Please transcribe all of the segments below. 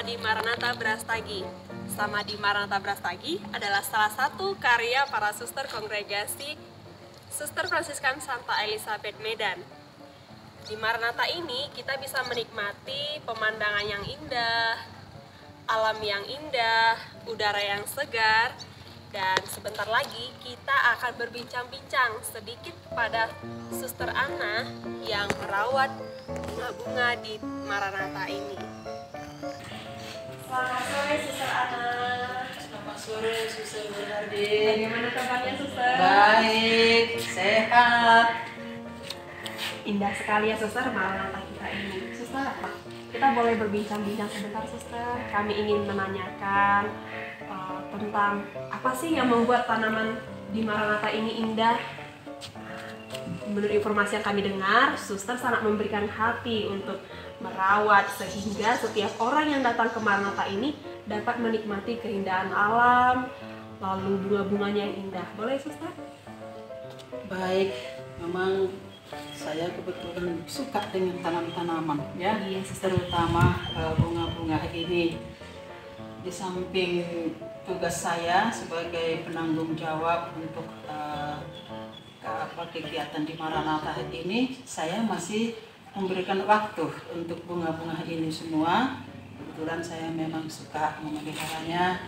Samadi Maranatha Brastagi. Samadi Maranatha Brastagi adalah salah satu karya para suster kongregasi Suster Fransiskan Santa Elizabeth Medan. Di Maranatha ini kita bisa menikmati pemandangan yang indah, alam yang indah, udara yang segar, dan sebentar lagi kita akan berbincang-bincang sedikit pada Suster Ana yang merawat bunga-bunga di Maranatha ini. Selamat sore Suster Ana. Selamat sore Suster Berardi. Bagaimana kabarnya Suster? Baik, sehat. Indah sekali ya Suster Maranatha kita ini. Suster, kita boleh berbincang-bincang sebentar Suster. Kami ingin menanyakan tentang apa sih yang membuat tanaman di Maranatha ini indah. Menurut informasi yang kami dengar, Suster sangat memberikan hati untuk merawat sehingga setiap orang yang datang ke Maranatha ini dapat menikmati keindahan alam, lalu bunga-bunganya yang indah. Boleh Suster? Baik, memang saya kebetulan suka dengan tanam-tanaman ya. Iya, Suster. Terutama bunga-bunga ini. Di samping tugas saya sebagai penanggung jawab untuk kegiatan di Maranatha ini, saya masih memberikan waktu untuk bunga-bunga ini semua. Kebetulan saya memang suka memeliharanya,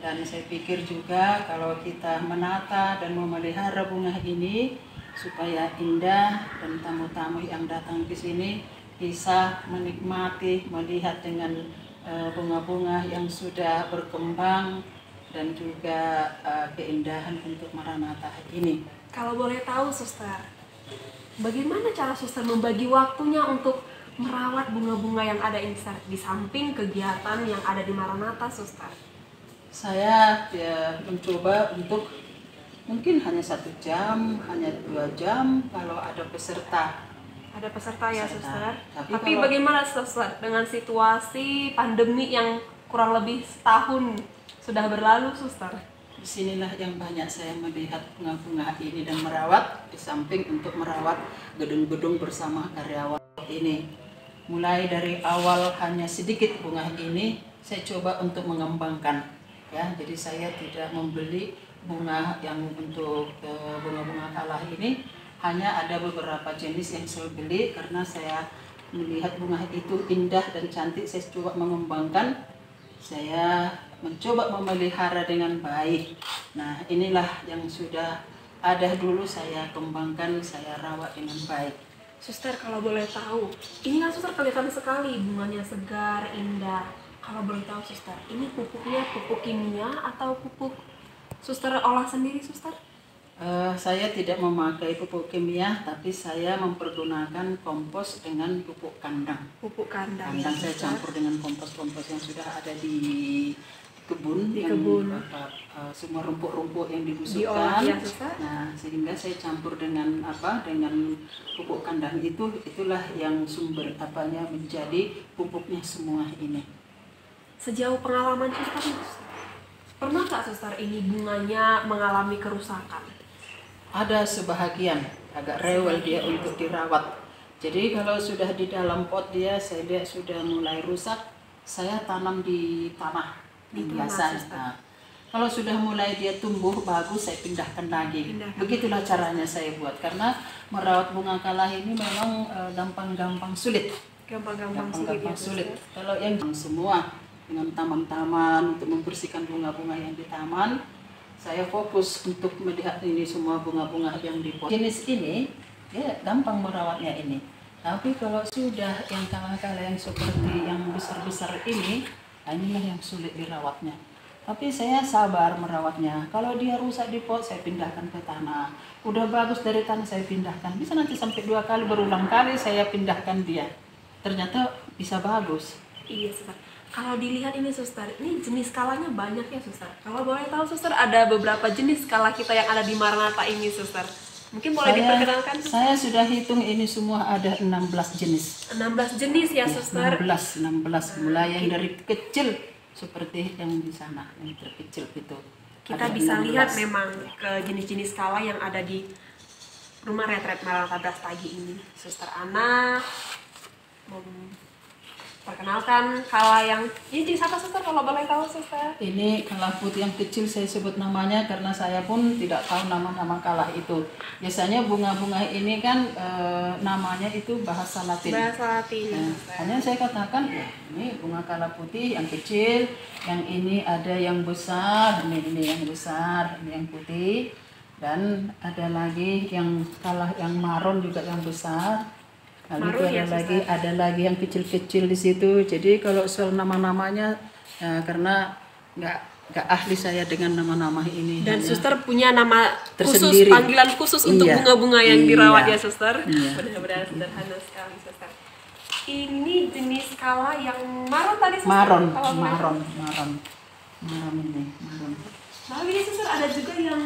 dan saya pikir juga kalau kita menata dan memelihara bunga ini supaya indah dan tamu-tamu yang datang ke sini bisa menikmati, melihat dengan bunga-bunga yang sudah berkembang dan juga keindahan untuk Maranatha ini. Kalau boleh tahu Suster, bagaimana cara Suster membagi waktunya untuk merawat bunga-bunga yang ada di samping kegiatan yang ada di Maranatha Suster? Saya mencoba untuk mungkin hanya 1 jam, hanya 2 jam kalau ada peserta. Ada peserta ya Suster. Tapi bagaimana Suster dengan situasi pandemi yang kurang lebih setahun sudah berlalu Suster? Disinilah yang banyak saya melihat bunga-bunga ini dan merawat, di samping untuk merawat gedung-gedung bersama karyawan ini. Mulai dari awal hanya sedikit bunga ini, saya coba untuk mengembangkan. Ya, jadi saya tidak membeli bunga yang untuk bunga-bunga kalah ini. Hanya ada beberapa jenis yang saya beli karena saya melihat bunga itu indah dan cantik. Saya coba mengembangkan, saya mencoba memelihara dengan baik. Nah, inilah yang sudah ada dulu saya kembangkan, saya rawat dengan baik. Suster, kalau boleh tahu, ini kan Suster kelihatan sekali bunganya segar, indah. Kalau boleh tahu Suster, ini pupuknya pupuk kimia atau pupuk Suster olah sendiri Suster? Saya tidak memakai pupuk kimia, tapi saya mempergunakan kompos dengan pupuk kandang. Pupuk kandang. Kandang saya campur dengan kompos-kompos yang sudah ada di kebun, semua rumput-rumput yang dibusukkan. Ya, Suster? Nah, sehingga saya campur dengan dengan pupuk kandang itulah yang sumber menjadi pupuknya semua ini. Sejauh pengalaman Suster, pernah nggak Suster ini bunganya mengalami kerusakan? Ada sebahagian agak rewel dia untuk dirawat. Jadi kalau sudah di dalam pot dia saya lihat sudah mulai rusak, saya tanam di tanah biasa. Nah, kalau sudah mulai dia tumbuh bagus, saya pindahkan lagi. Begitulah caranya saya buat, karena merawat bunga kalah ini memang gampang-gampang sulit. Gampang-gampang sulit. Kalau yang semua dengan taman-taman untuk membersihkan bunga-bunga yang di taman, saya fokus untuk melihat ini semua bunga-bunga yang di pot. Jenis ini ya gampang merawatnya ini. Tapi kalau sudah yang kalah-kalah yang seperti yang besar-besar ini, inilah yang sulit dirawatnya. Tapi saya sabar merawatnya. Kalau dia rusak di pot, saya pindahkan ke tanah. Udah bagus dari tanah, saya pindahkan. Bisa nanti sampai 2 kali, berulang kali saya pindahkan dia. Ternyata bisa bagus. Iya Suster. Kalau dilihat ini Suster, ini jenis skalanya banyak ya Suster. Kalau boleh tahu Suster, ada beberapa jenis skala kita yang ada di Maranatha ini Suster. Mungkin boleh diperkenalkan Suster? Saya sudah hitung ini semua ada 16 jenis. 16 jenis ya Suster? 16. Mulai yang dari kecil seperti yang di sana, yang terkecil itu. Kita bisa lihat memang ke jenis-jenis skala yang ada di rumah retret Maranatha Brastagi ini. Suster Ana Perkenalkan kala yang ini jenis apa suster kalau boleh tahu suster? Ini kala putih yang kecil saya sebut namanya karena saya pun tidak tahu nama-nama kala itu. Biasanya bunga-bunga ini kan namanya itu bahasa Latin. Bahasa Latin. Nah, hanya saya katakan ya ini bunga kala putih yang kecil, yang ini ada yang besar, ini yang besar, ini yang putih, dan ada lagi yang kala yang maron juga yang besar. Lalu Maroon ya, ada lagi yang kecil-kecil di situ. Jadi kalau soal nama-namanya karena nggak ahli saya dengan nama-nama ini. Dan hanya suster punya nama khusus, tersendiri. panggilan khusus untuk Iya. bunga-bunga yang Iya. dirawat ya suster. Iya. Benar-benar sederhana sekali suster. Ini jenis kala yang maron tadi suster. Maron, Kalau boleh. maron ini, maron. Lalu ini suster ada juga yang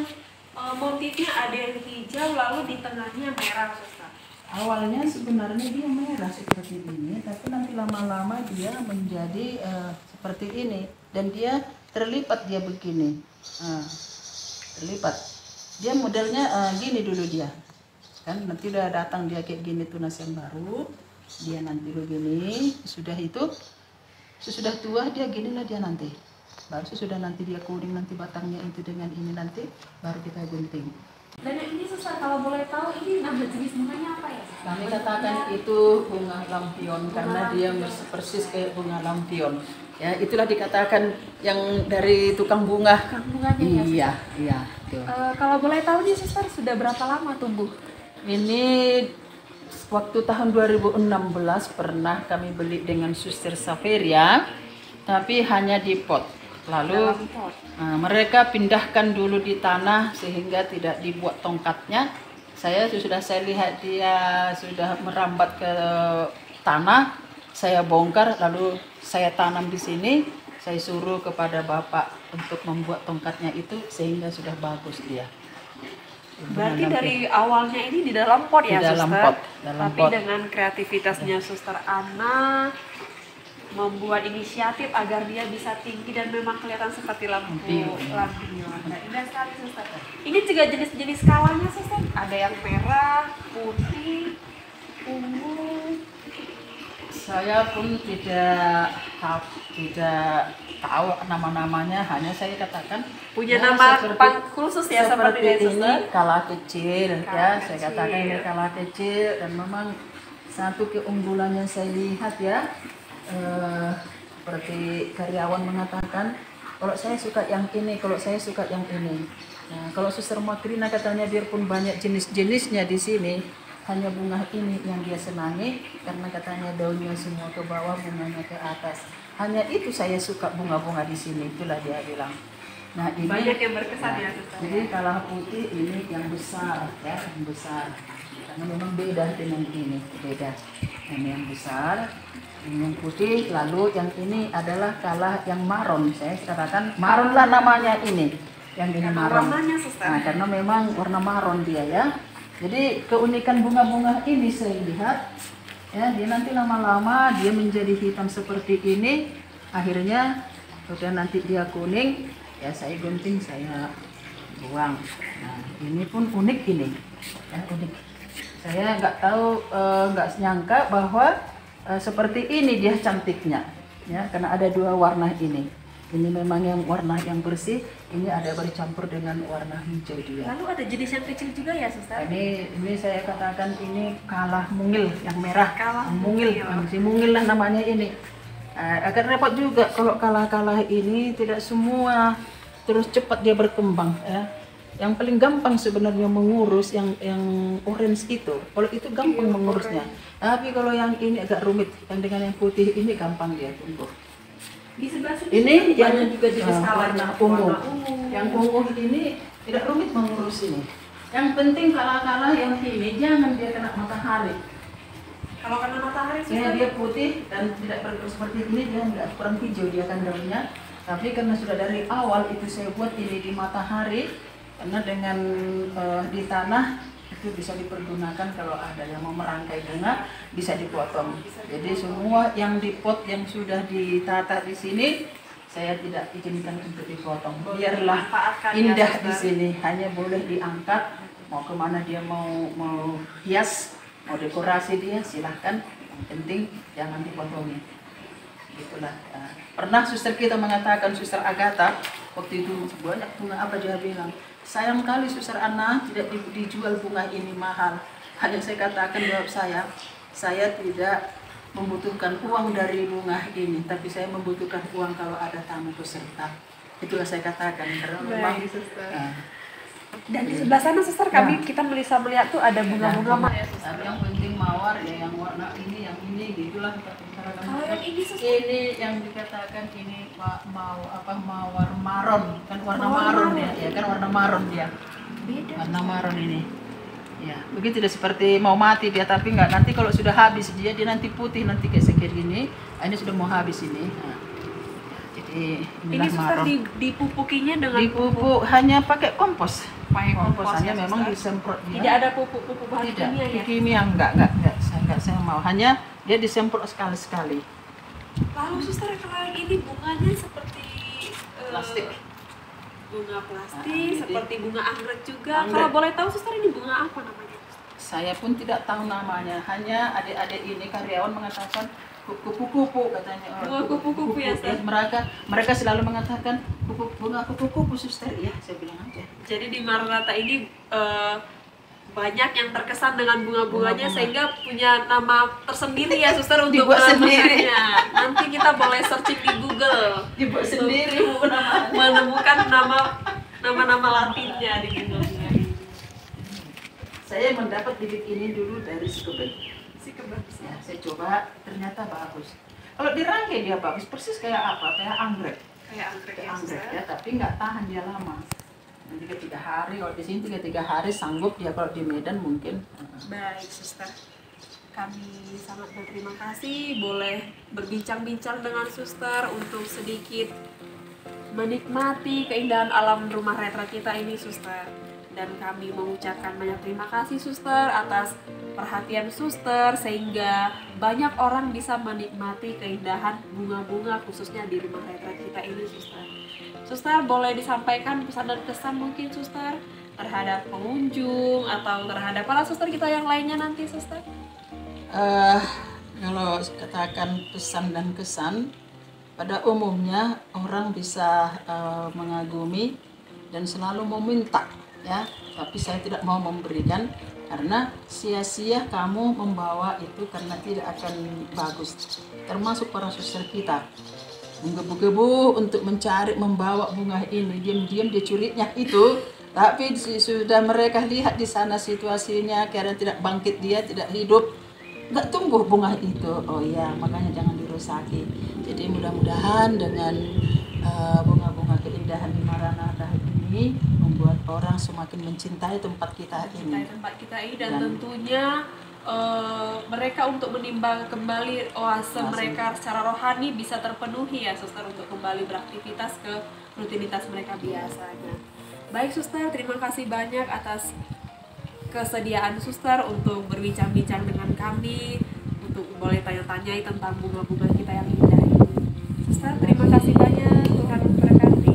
motifnya ada yang hijau lalu di tengahnya merah suster. Awalnya sebenarnya dia merah seperti ini, tapi nanti lama-lama dia menjadi seperti ini dan dia terlipat dia begini, terlipat. Dia modelnya gini dulu dia, kan nanti udah datang dia kayak gini tunas yang baru, dia nanti begini, sudah itu, sesudah tua dia ginilah dia nanti, baru sesudah nanti dia kuning nanti batangnya itu dengan ini nanti baru kita gunting. Dan yang ini suster kalau boleh tahu ini nama jenis bunganya apa ya? Kami katakan itu bunga lampion karena dia persis kayak bunga lampion. Ya, itulah dikatakan yang dari tukang bunga. Tukang bunganya ya. Iya, iya. Tuh. Kalau boleh tahu nih suster sudah berapa lama tumbuh? Ini waktu tahun 2016 pernah kami beli dengan Suster Saveria, tapi hanya di pot. Lalu Dalam pot. mereka pindahkan dulu di tanah sehingga tidak dibuat tongkatnya. Saya lihat dia sudah merambat ke tanah, saya bongkar lalu saya tanam di sini. Saya suruh kepada bapak untuk membuat tongkatnya itu sehingga sudah bagus dia. Berarti dari awalnya ini di dalam pot ya, Di dalam suster? pot, dalam Tapi pot. dengan kreativitasnya suster Ana membuat inisiatif agar dia bisa tinggi dan memang kelihatan seperti lampion. Nah, indah sekali suster. Ini juga jenis-jenis skalanya suster. Ada yang merah, putih, ungu. Saya pun tidak tahu nama-namanya, hanya saya katakan Punya ya, nama khusus ya seperti ini, ini suster. kala kecil Kala ya, saya kecil. katakan ini kala kecil dan memang satu keunggulannya saya lihat ya, seperti karyawan mengatakan kalau saya suka yang ini, kalau saya suka yang ini. Nah, kalau Suster Makrina katanya biarpun banyak jenis-jenisnya di sini, hanya bunga ini yang dia senangi karena katanya daunnya semua ke bawah, bunganya ke atas. Hanya itu saya suka bunga-bunga di sini, itulah dia bilang. Nah, ini Banyak yang berkesan ya, suster. Jadi kala putih ini yang besar ya, yang besar. Karena memang beda dengan ini, beda. Ini yang besar, ini yang putih, lalu yang ini adalah kala yang maron. Saya katakan maron lah namanya ini. Yang ini Karena maron. warnanya, suster. Nah, karena memang warna maron dia ya. Jadi keunikan bunga-bunga ini saya lihat ya, dia nanti lama-lama dia menjadi hitam seperti ini. Akhirnya udah nanti dia kuning, ya saya gunting, saya buang. Nah, ini pun unik ini, ya unik. Saya nggak tahu, nggak nyangka bahwa seperti ini dia cantiknya, ya karena ada dua warna ini. Ini memang yang warna yang bersih, ini ada bercampur dengan warna hijau dia. Lalu ada jenis yang kecil juga ya, suster? Ini saya katakan ini kalah mungil yang merah. Kalah mungil, si mungil lah namanya ini. Agak repot juga kalau kalah-kalah ini tidak semua terus cepat dia berkembang ya. Yang paling gampang sebenarnya mengurus yang orange itu. Kalau itu gampang mengurusnya. Tapi kalau yang ini agak rumit. Yang dengan yang putih ini gampang dia tumbuh. Di sebelah sini Ini yang banyak juga jenis warna kalanya. ungu. Warna ungu. Yang ungu ini tidak rumit mengurus ini. Yang penting kalah-kalah yang ini jangan dia kena matahari. Kalau kena matahari Ya, suster, dia putih dan tidak seperti ini, dia nggak kurang hijau dia kandangnya. Tapi karena sudah dari awal itu saya buat ini di matahari, karena dengan di tanah itu bisa dipergunakan kalau ada yang mau merangkai bunga bisa dipotong. Jadi semua yang di pot yang sudah ditata di sini saya tidak izinkan untuk dipotong. Biarlah Manfaatkan ya, indah suster. di sini, hanya boleh diangkat. Mau kemana dia mau hias, mau dekorasi dia silahkan. Yang penting jangan dipotongin. Itulah. Pernah suster kita mengatakan, Suster Agatha, waktu itu banyak bunga apa dia bilang, sayang kali Suster Anna tidak dijual bunga ini mahal. Hanya saya katakan jawab saya tidak membutuhkan uang dari bunga ini, tapi saya membutuhkan uang kalau ada tamu peserta. Itulah saya katakan karena memang dan di sebelah sana suster kita bisa melihat tuh ada bunga-bunga yang penting mawar ya, yang warna ini, yang ini gitulah. Kalau yang ini suster, ini yang dikatakan ini mawar maron, kan warna maron ya kan warna maron dia. Beda. Warna maron ini. Ya, begitu tidak seperti mau mati dia, tapi enggak, nanti kalau sudah habis dia nanti putih, nanti kayak sekir gini. Ini sudah mau habis ini. Nah, jadi ini suster dipupukinya dengan dipupuk hanya pakai kompos. Pakai kompos hanya ya, memang suster? disemprot dia. Tidak ada pupuk-pupuk bahan kimia ya? Kimia enggak, saya mau. Hanya dia disemprot sekali-sekali. Lalu suster, kalau yang ini bunganya seperti Plastik. Bunga plastik, seperti bunga anggrek juga. Anggrek. Kalau boleh tahu suster, ini bunga apa namanya? Saya pun tidak tahu namanya, hanya adik-adik ini karyawan mengatakan kupu-kupu katanya. Bunga kupu-kupu ya, Ustaz? Mereka selalu mengatakan bunga kupu-kupu suster, ya saya bilang aja. Jadi di Maranatha ini banyak yang terkesan dengan bunga-bunganya sehingga punya nama tersendiri ya suster untuk Dibuat sendiri. Nanti kita boleh searching di Google. Dibuat sendiri menemukan nama-nama Latinnya di Google. Saya mendapat bibit ini dulu dari si kebun. Ya, saya coba, ternyata bagus. Kalau dirangkai dia bagus, persis kayak apa? Kayak anggrek. Kayak anggrek ya, Anggrek ya, tapi nggak tahan dia lama. Nanti 3 hari, kalau di sini 3 hari sanggup dia, kalau di Medan mungkin. Baik suster, kami sangat berterima kasih boleh berbincang-bincang dengan suster untuk sedikit menikmati keindahan alam rumah retret kita ini suster. Dan kami mengucapkan banyak terima kasih suster atas perhatian suster sehingga banyak orang bisa menikmati keindahan bunga-bunga khususnya di rumah retret kita ini suster. Suster, boleh disampaikan pesan dan kesan mungkin suster terhadap pengunjung atau terhadap para suster kita yang lainnya nanti suster? Kalau katakan pesan dan kesan, pada umumnya orang bisa mengagumi dan selalu meminta, ya. Tapi saya tidak mau memberikan karena sia-sia kamu membawa itu karena tidak akan bagus. Termasuk para suster kita menggebu-gebu untuk mencari membawa bunga ini, diam-diam dia curinya itu, tapi sudah mereka lihat di sana situasinya karena tidak bangkit, dia tidak hidup, nggak tumbuh bunga itu. Oh ya, makanya jangan dirusaki. Jadi mudah-mudahan dengan bunga-bunga keindahan di Maranatha ini membuat orang semakin mencintai tempat kita ini. Dan tentunya mereka untuk menimbang kembali oase mereka secara rohani bisa terpenuhi ya suster, untuk kembali beraktivitas ke rutinitas mereka biasanya. Baik suster, terima kasih banyak atas kesediaan suster untuk berbincang-bincang dengan kami, untuk boleh tanya-tanyai tentang bunga-bunga kita yang indah ini. Suster, terima kasih banyak, Tuhan memberkati.